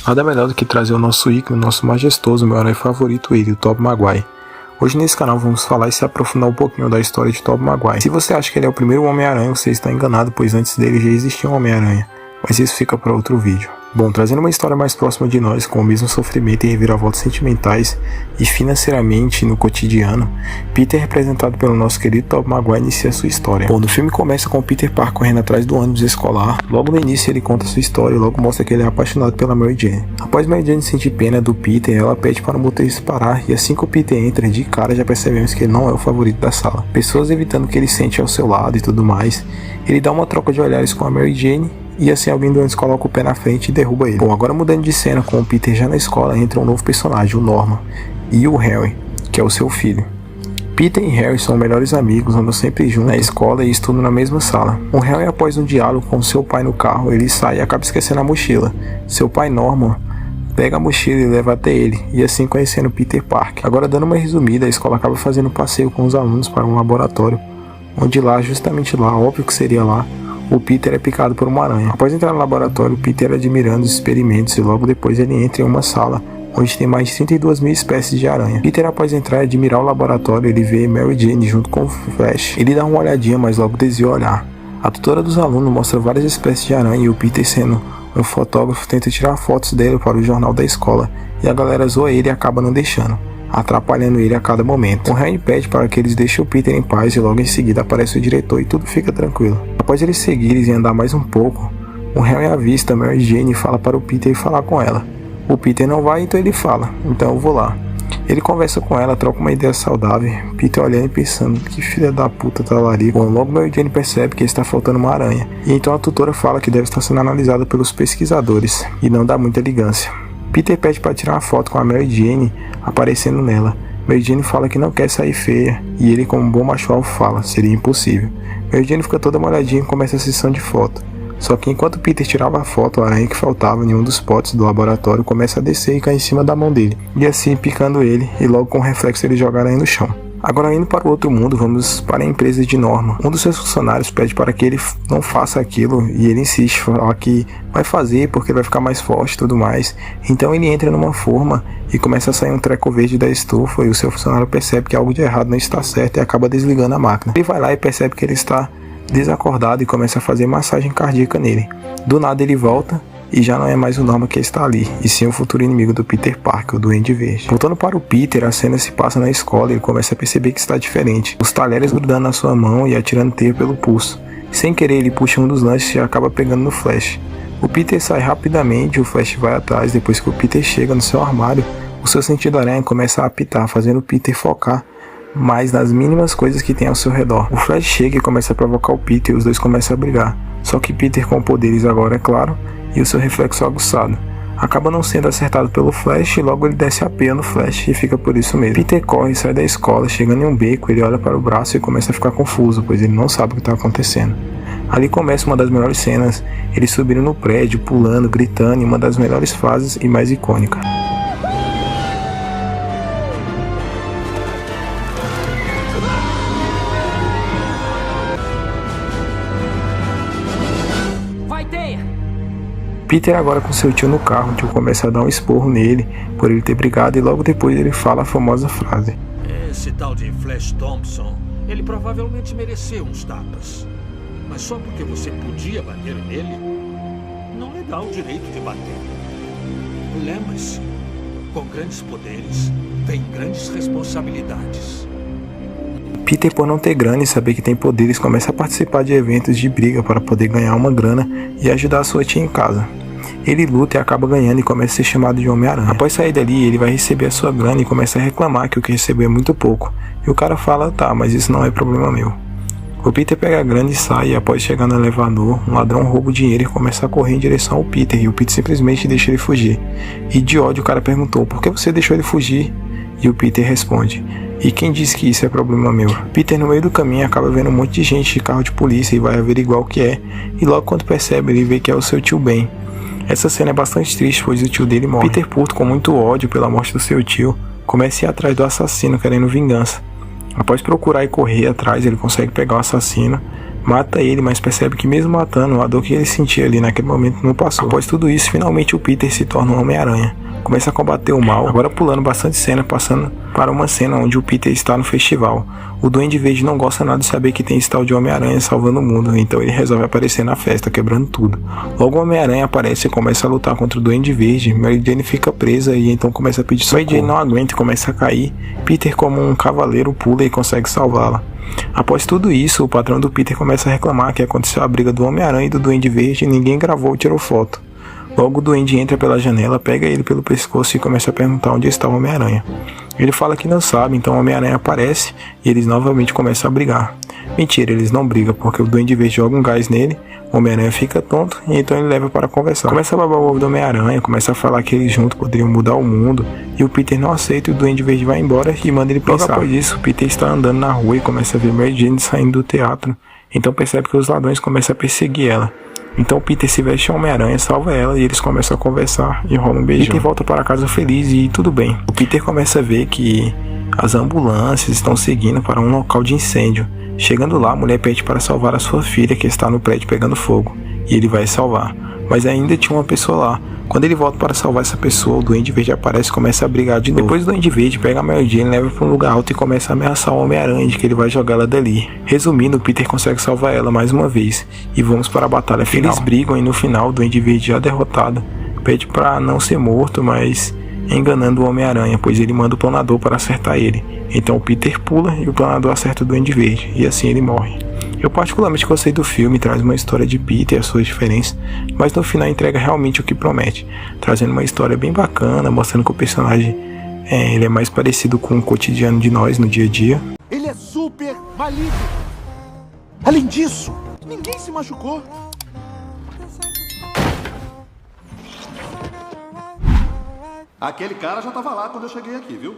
Nada melhor do que trazer o nosso ícone, o nosso majestoso, meu herói favorito, ele, o Tobey Maguire. Hoje nesse canal vamos falar e se aprofundar um pouquinho da história de Tobey Maguire. Se você acha que ele é o primeiro Homem-Aranha, você está enganado, pois antes dele já existia um Homem-Aranha. Mas isso fica para outro vídeo. Bom, trazendo uma história mais próxima de nós, com o mesmo sofrimento e reviravoltas sentimentais e financeiramente no cotidiano, Peter, representado pelo nosso querido Tobey Maguire, inicia sua história. Bom, o filme começa com o Peter Parker correndo atrás do ônibus escolar. Logo no início ele conta sua história e logo mostra que ele é apaixonado pela Mary Jane. Após Mary Jane sentir pena do Peter, ela pede para o motorista parar e assim que o Peter entra, de cara já percebemos que ele não é o favorito da sala. Pessoas evitando que ele sente ao seu lado e tudo mais, ele dá uma troca de olhares com a Mary Jane. E assim alguém do ônibus coloca o pé na frente e derruba ele. Bom, agora mudando de cena, com o Peter já na escola, entra um novo personagem, o Norman, e o Harry, que é o seu filho. Peter e Harry são melhores amigos, andam sempre juntos na escola e estudam na mesma sala. O Harry, após um diálogo com seu pai no carro, ele sai e acaba esquecendo a mochila. Seu pai, Norman, pega a mochila e leva até ele, e assim conhecendo Peter Parker. Agora, dando uma resumida, a escola acaba fazendo um passeio com os alunos para um laboratório, onde lá, justamente lá, óbvio que seria lá, o Peter é picado por uma aranha. Após entrar no laboratório, o Peter admirando os experimentos e logo depois ele entra em uma sala onde tem mais de 32 mil espécies de aranha. Peter, após entrar e admirar o laboratório, ele vê Mary Jane junto com o Flash. Ele dá uma olhadinha, mas logo desvia o olhar. A tutora dos alunos mostra várias espécies de aranha e o Peter, sendo um fotógrafo, tenta tirar fotos dele para o jornal da escola e a galera zoa ele e acaba não deixando, atrapalhando ele a cada momento. O Harry pede para que eles deixem o Peter em paz e logo em seguida aparece o diretor e tudo fica tranquilo. Após eles seguirem e andar mais um pouco, o Harry avista Mary Jane e fala para o Peter ir falar com ela. O Peter não vai, então ele fala, então eu vou lá. Ele conversa com ela, troca uma ideia saudável, Peter olhando e pensando, que filha da puta tá larica. Bom, logo Mary Jane percebe que está faltando uma aranha, e então a tutora fala que deve estar sendo analisada pelos pesquisadores, e não dá muita ligância. Peter pede para tirar uma foto com a Mary Jane aparecendo nela. Mary Jane fala que não quer sair feia e ele, como um bom macho alfa, fala, seria impossível. Mary Jane fica toda molhadinha e começa a sessão de foto. Só que enquanto Peter tirava a foto, a aranha que faltava em um dos potes do laboratório começa a descer e cair em cima da mão dele, e assim picando ele, e logo com reflexo ele joga a aranha no chão. Agora, indo para o outro mundo, vamos para a empresa de Norman. Um dos seus funcionários pede para que ele não faça aquilo e ele insiste, fala que vai fazer porque vai ficar mais forte e tudo mais. Então ele entra numa forma e começa a sair um treco verde da estufa e o seu funcionário percebe que algo de errado não está certo e acaba desligando a máquina. Ele vai lá e percebe que ele está desacordado e começa a fazer massagem cardíaca nele. Do nada ele volta e já não é mais o Norman que está ali, e sim o futuro inimigo do Peter Parker, o Duende Verde. Voltando para o Peter, a cena se passa na escola e ele começa a perceber que está diferente. Os talheres grudando na sua mão e atirando teia pelo pulso. Sem querer ele puxa um dos lanches e acaba pegando no Flash. O Peter sai rapidamente e o Flash vai atrás. Depois que o Peter chega no seu armário, o seu sentido aranha começa a apitar, fazendo o Peter focar mais nas mínimas coisas que tem ao seu redor. O Flash chega e começa a provocar o Peter e os dois começam a brigar. Só que Peter, com poderes agora, é claro, e o seu reflexo aguçado, acaba não sendo acertado pelo Flash e logo ele desce a peia no Flash e fica por isso mesmo. Peter corre e sai da escola, chegando em um beco, ele olha para o braço e começa a ficar confuso, pois ele não sabe o que está acontecendo. Ali começa uma das melhores cenas, ele subindo no prédio, pulando, gritando, em uma das melhores fases e mais icônica. Peter agora com seu tio no carro, o tio começa a dar um esporro nele por ele ter brigado e logo depois ele fala a famosa frase: esse tal de Flash Thompson, ele provavelmente mereceu uns tapas. Mas só porque você podia bater nele, não lhe dá o direito de bater. Lembre-se, com grandes poderes, vem grandes responsabilidades. Peter, por não ter grana e saber que tem poderes, começa a participar de eventos de briga para poder ganhar uma grana e ajudar a sua tia em casa. Ele luta e acaba ganhando e começa a ser chamado de Homem-Aranha. Após sair dali, ele vai receber a sua grana e começa a reclamar que o que recebeu é muito pouco. E o cara fala, tá, mas isso não é problema meu. O Peter pega a grana e sai, e após chegar no elevador, um ladrão rouba o dinheiro e começa a correr em direção ao Peter, e o Peter simplesmente deixa ele fugir. E de ódio o cara perguntou, por que você deixou ele fugir? E o Peter responde, e quem disse que isso é problema meu? Peter, no meio do caminho, acaba vendo um monte de gente de carro de polícia e vai averiguar o que é, e logo quando percebe, ele vê que é o seu tio Ben. Essa cena é bastante triste, pois o tio dele morre. Peter, puto com muito ódio pela morte do seu tio, começa a ir atrás do assassino querendo vingança. Após procurar e correr atrás, ele consegue pegar o assassino, mata ele, mas percebe que mesmo matando, a dor que ele sentia ali naquele momento não passou. Após tudo isso, finalmente o Peter se torna um Homem-Aranha. Começa a combater o mal, agora pulando bastante cena, passando para uma cena onde o Peter está no festival. O Duende Verde não gosta nada de saber que tem esse tal de Homem-Aranha salvando o mundo, então ele resolve aparecer na festa, quebrando tudo. Logo o Homem-Aranha aparece e começa a lutar contra o Duende Verde. Mary Jane fica presa e então começa a pedir socorro. Mary Jane não aguenta e começa a cair. Peter, como um cavaleiro, pula e consegue salvá-la. Após tudo isso, o patrão do Peter começa a reclamar que aconteceu a briga do Homem-Aranha e do Duende Verde e ninguém gravou ou tirou foto. Logo o Duende entra pela janela, pega ele pelo pescoço e começa a perguntar onde está o Homem-Aranha. Ele fala que não sabe, então o Homem-Aranha aparece e eles novamente começam a brigar. Mentira, eles não brigam porque o Duende Verde joga um gás nele, o Homem-Aranha fica tonto e então ele leva para conversar. Começa a babar o ovo do Homem-Aranha, começa a falar que eles juntos poderiam mudar o mundo e o Peter não aceita e o Duende Verde vai embora e manda ele pensar. Logo após isso, o Peter está andando na rua e começa a ver Mary Jane saindo do teatro, então percebe que os ladrões começam a perseguir ela. Então Peter se veste Homem-Aranha, salva ela e eles começam a conversar e rola um beijão. Peter volta para casa feliz e tudo bem. O Peter começa a ver que as ambulâncias estão seguindo para um local de incêndio. Chegando lá, a mulher pede para salvar a sua filha que está no prédio pegando fogo. E ele vai salvar. Mas ainda tinha uma pessoa lá. Quando ele volta para salvar essa pessoa, o Duende Verde aparece e começa a brigar de novo. Depois o Duende Verde pega a Mary Jane, leva para um lugar alto e começa a ameaçar o Homem-Aranha de que ele vai jogá-la dali. Resumindo, o Peter consegue salvar ela mais uma vez. E vamos para a batalha final. Eles brigam e no final o Duende Verde já derrotado pede para não ser morto, mas enganando o Homem-Aranha, pois ele manda o planador para acertar ele. Então o Peter pula e o planador acerta o Duende Verde. E assim ele morre. Eu particularmente gostei do filme, traz uma história de Peter e as suas diferenças, mas no final entrega realmente o que promete, trazendo uma história bem bacana, mostrando que o personagem ele é mais parecido com o cotidiano de nós no dia a dia. Ele é super maligno. Além disso, ninguém se machucou. Aquele cara já estava lá quando eu cheguei aqui, viu?